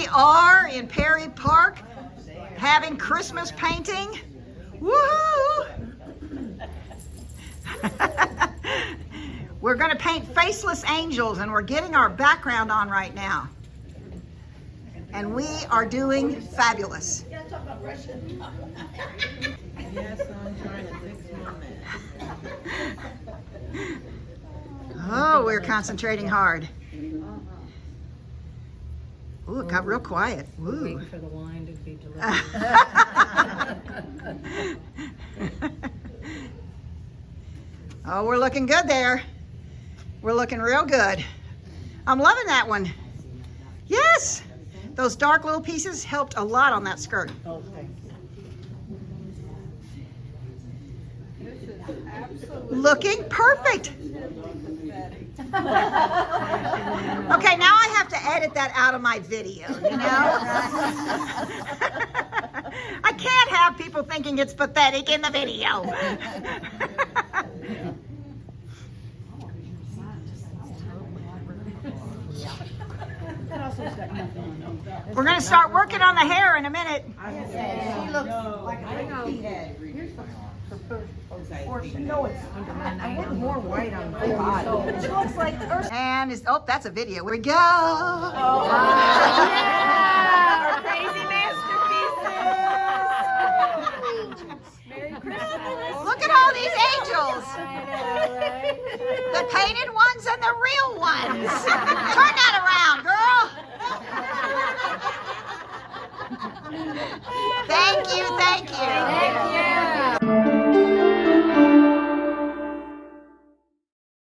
We are in Perry Park having Christmas painting. Woohoo! We're going to paint faceless angels, and we're getting our background on right now. And we are doing fabulous. Yes, I'm trying to fix my mess. Oh, we're concentrating hard. Ooh, it got real quiet. Ooh. Waiting for the wine to be delivered. Oh, we're looking good there. We're looking real good. I'm loving that one. Yes, those dark little pieces helped a lot on that skirt. Oh, thank you. Looking perfect. Okay, now I have to edit that out of my video, you know? I can't have people thinking it's pathetic in the video. We're going to start working on the hair in a minute. She looks like a big head. No, it's I want more white on my body. She looks like Earth. And oh, that's a video. Here we go. Oh, yeah! Our crazy masterpieces. Merry Christmas. Look at all these angels. I know, right? The painted ones and the real ones. Turn